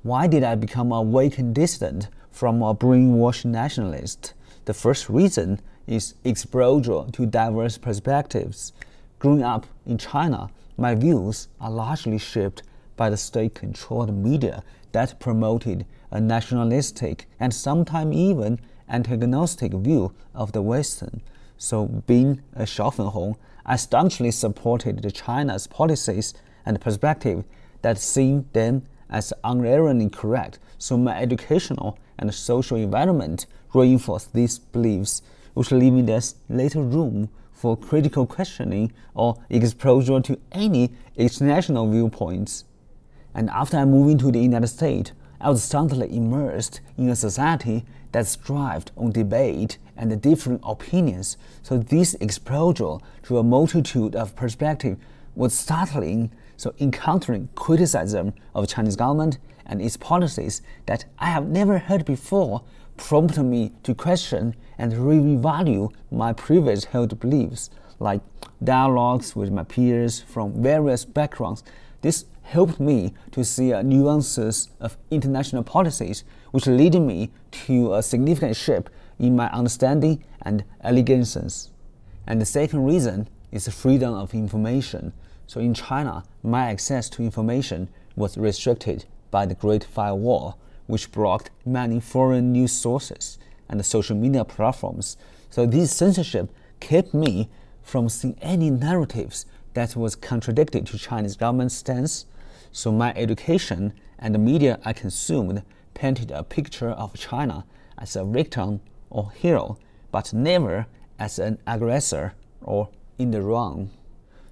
Why did I become a awakened dissident from a brainwashed nationalist? The first reason is exposure to diverse perspectives. Growing up in China, my views are largely shaped by the state-controlled media that promoted a nationalistic and sometimes even antagonistic view of the Western. So being a Schaffenhong, I staunchly supported China's policies and perspective that seemed then as unerringly correct. So my educational and social environment reinforced these beliefs, which leaving us little room for critical questioning or exposure to any international viewpoints. And after I moved into the United States, I was suddenly immersed in a society that thrived on debate and different opinions. So this exposure to a multitude of perspectives was startling. So encountering criticism of Chinese government and its policies that I have never heard before prompted me to question and revalue my previous held beliefs, like dialogues with my peers from various backgrounds. This helped me to see nuances of international policies, which led me to a significant shift in my understanding and allegations. And the second reason is freedom of information. So in China, my access to information was restricted by the Great Firewall, which blocked many foreign news sources and social media platforms. So this censorship kept me from seeing any narratives that was contradicted to Chinese government's stance. So my education and the media I consumed painted a picture of China as a victim or hero, but never as an aggressor or in the wrong.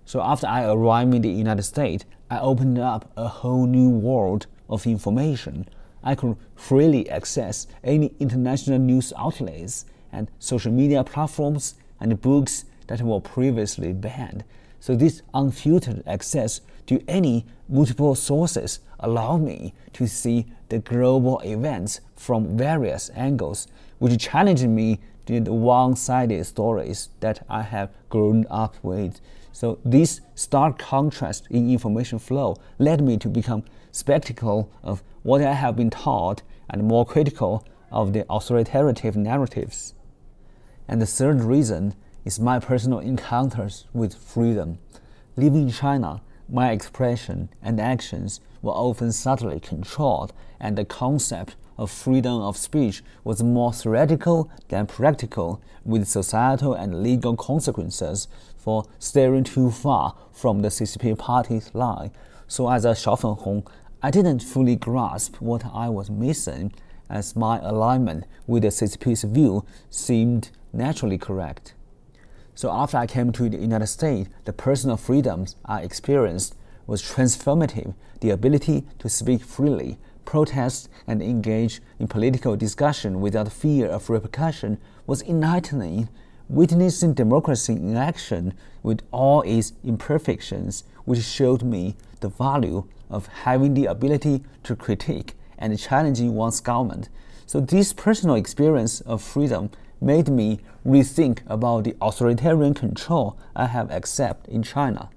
So after I arrived in the United States, I opened up a whole new world of information. I could freely access any international news outlets and social media platforms and books that were previously banned. So this unfiltered access to any multiple sources allowed me to see the global events from various angles, which challenged me to the one-sided stories that I have grown up with. So this stark contrast in information flow led me to become skeptical of what I have been taught and more critical of the authoritative narratives. And the third reason is my personal encounters with freedom. Living in China, my expression and actions were often subtly controlled, and the concept of freedom of speech was more theoretical than practical, with societal and legal consequences for steering too far from the CCP party's line. So as a Schaffenhong, I didn't fully grasp what I was missing, as my alignment with the CCP's view seemed naturally correct. So after I came to the United States, the personal freedoms I experienced was transformative. The ability to speak freely, protest, and engage in political discussion without fear of repercussion was enlightening. Witnessing democracy in action with all its imperfections, which showed me the value of having the ability to critique and challenging one's government. So this personal experience of freedom made me rethink about the authoritarian control I have accepted in China.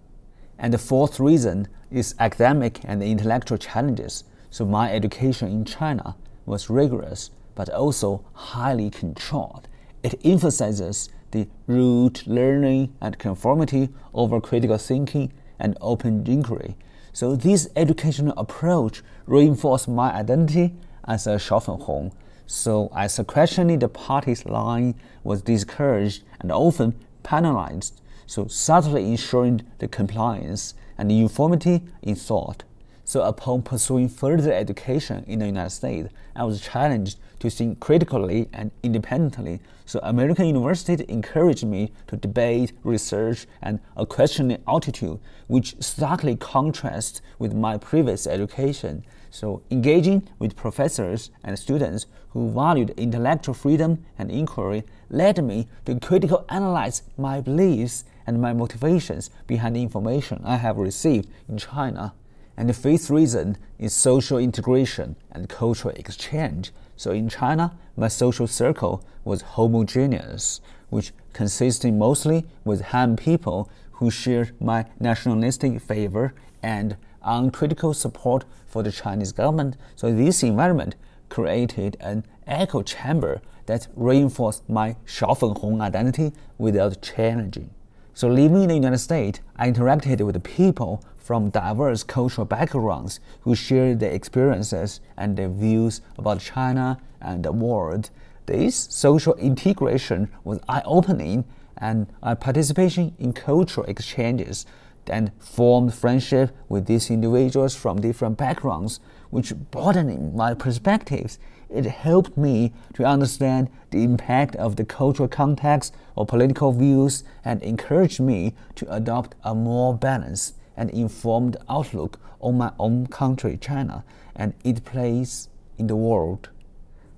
And the fourth reason is academic and intellectual challenges. So my education in China was rigorous, but also highly controlled. It emphasizes the rote learning and conformity over critical thinking and open inquiry. So this educational approach reinforced my identity as a Schaffenhong. So as questioning the party's line was discouraged and often penalized, so subtly ensuring the compliance and uniformity in thought. So upon pursuing further education in the United States, I was challenged to think critically and independently. So American university encouraged me to debate, research, and a questioning attitude, which starkly contrasts with my previous education. So engaging with professors and students who valued intellectual freedom and inquiry led me to critically analyze my beliefs and my motivations behind the information I have received in China. And the fifth reason is social integration and cultural exchange. So in China, my social circle was homogeneous, which consisted mostly with Han people who shared my nationalistic favor and uncritical support for the Chinese government. So this environment created an echo chamber that reinforced my Xiaofenhong identity without challenging. So living in the United States, I interacted with people from diverse cultural backgrounds who shared their experiences and their views about China and the world. This social integration was eye-opening, and my participation in cultural exchanges and formed friendship with these individuals from different backgrounds, which broadening my perspectives. It helped me to understand the impact of the cultural context or political views and encouraged me to adopt a more balanced and informed outlook on my own country, China, and its place in the world.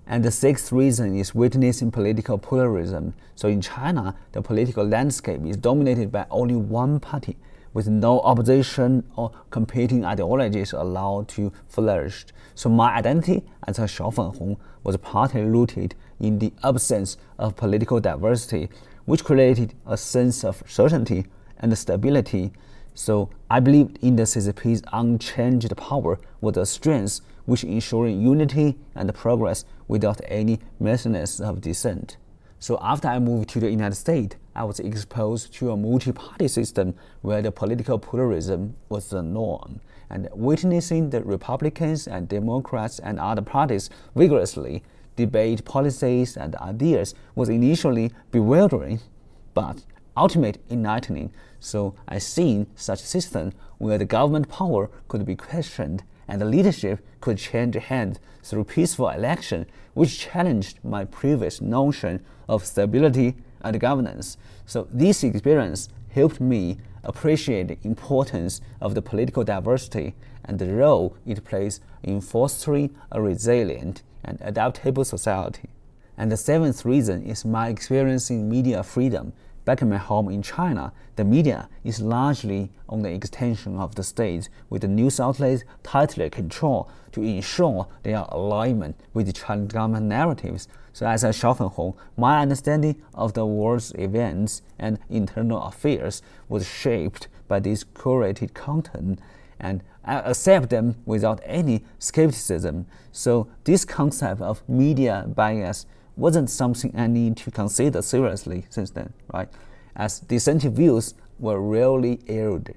And the sixth reason is witnessing political pluralism. So in China, the political landscape is dominated by only one party, with no opposition or competing ideologies allowed to flourish. So my identity as a Xiaofenhong was partly rooted in the absence of political diversity, which created a sense of certainty and stability. So I believed in the CCP's unchanged power was a strength which ensuring unity and progress without any messiness of dissent. So after I moved to the United States, I was exposed to a multi-party system where the political pluralism was the norm, and witnessing the Republicans and Democrats and other parties vigorously debate policies and ideas was initially bewildering, but ultimately enlightening. So I seen such a system where the government power could be questioned and the leadership could change hands through peaceful election, which challenged my previous notion of stability and governance. So this experience helped me appreciate the importance of the political diversity and the role it plays in fostering a resilient and adaptable society. And the seventh reason is my experience in media freedom. Back in my home in China, the media is largely on the extension of the state, with the news outlets tightly controlled to ensure their alignment with the Chinese government narratives. So as a Xiaofenhong, my understanding of the world's events and internal affairs was shaped by this curated content, and I accept them without any skepticism. So this concept of media bias wasn't something I need to consider seriously since then, right? As dissenting views were rarely aired.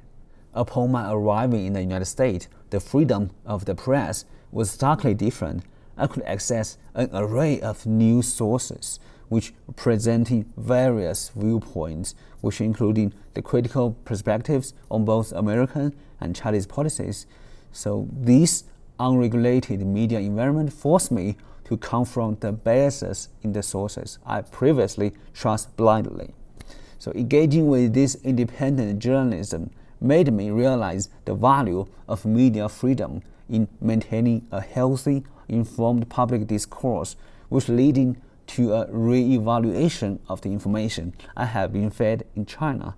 Upon my arriving in the United States, the freedom of the press was starkly different. I could access an array of news sources, which presented various viewpoints, which included the critical perspectives on both American and Chinese policies. So this unregulated media environment forced me to confront the biases in the sources I previously trusted blindly. So engaging with this independent journalism made me realize the value of media freedom in maintaining a healthy, informed public discourse, which leading to a re-evaluation of the information I have been fed in China.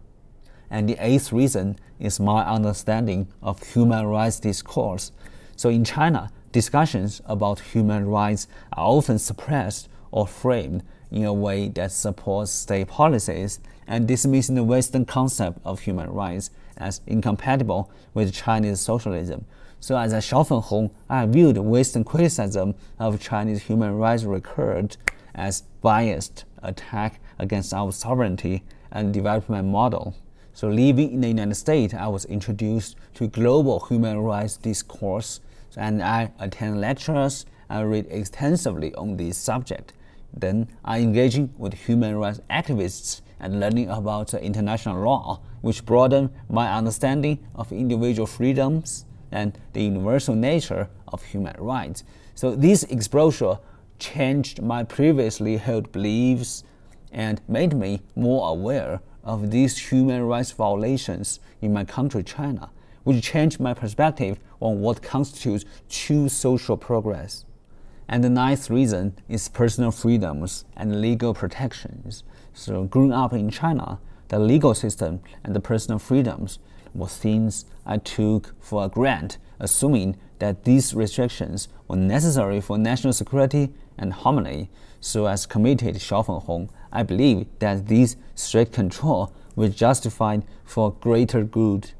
And the eighth reason is my understanding of human rights discourse. So in China, discussions about human rights are often suppressed or framed in a way that supports state policies and dismissing the Western concept of human rights as incompatible with Chinese socialism. So as a Xiaofenhong, I viewed Western criticism of Chinese human rights record as biased attack against our sovereignty and development model. So living in the United States, I was introduced to global human rights discourse, and I attend lectures and read extensively on this subject. Then I engaging with human rights activists and learning about international law, which broadened my understanding of individual freedoms and the universal nature of human rights. So this exposure changed my previously held beliefs and made me more aware of these human rights violations in my country, China, which changed my perspective on what constitutes true social progress. And the ninth reason is personal freedoms and legal protections. So growing up in China, the legal system and the personal freedoms were things I took for granted, assuming that these restrictions were necessary for national security and harmony. So as committed Xiaofenhong, I believe that these strict control was justified for greater good.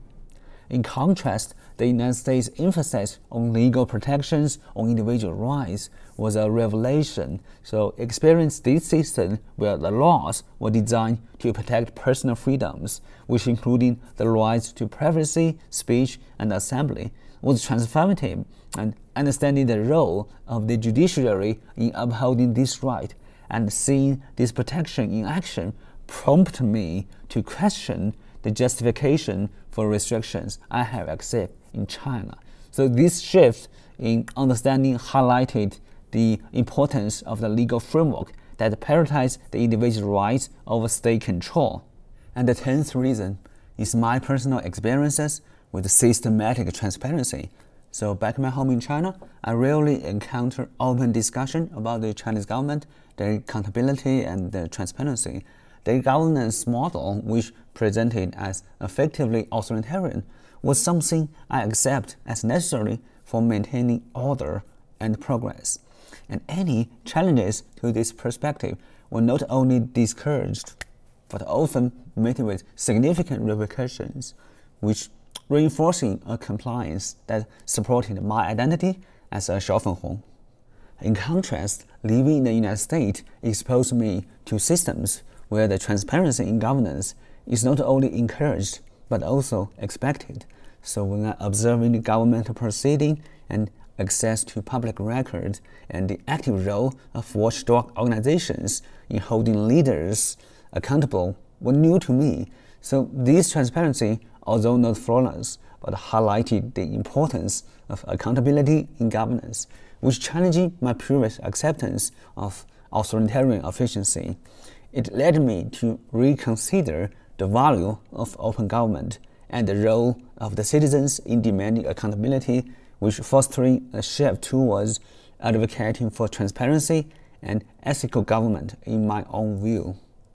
In contrast, the United States' emphasis on legal protections on individual rights was a revelation. So experienced this system where the laws were designed to protect personal freedoms, which including the rights to privacy, speech, and assembly, was transformative, and understanding the role of the judiciary in upholding this right and seeing this protection in action prompted me to question the justification for restrictions I have accepted in China. So this shift in understanding highlighted the importance of the legal framework that prioritizes the individual rights over state control. And the 10th reason is my personal experiences with systematic transparency. So back in my home in China, I rarely encounter open discussion about the Chinese government, their accountability, and the transparency. The governance model, which presented as effectively authoritarian, was something I accept as necessary for maintaining order and progress. And any challenges to this perspective were not only discouraged, but often met with significant repercussions, which reinforcing a compliance that supported my identity as a Xiaofenhong. In contrast, living in the United States exposed me to systems where the transparency in governance is not only encouraged but also expected. So when I observing the governmental proceeding and access to public records and the active role of watchdog organizations in holding leaders accountable were new to me. So this transparency, although not flawless, but highlighted the importance of accountability in governance, which challenged my previous acceptance of authoritarian efficiency. It led me to reconsider the value of open government and the role of the citizens in demanding accountability, which fostering a shift towards advocating for transparency and ethical government in my own view.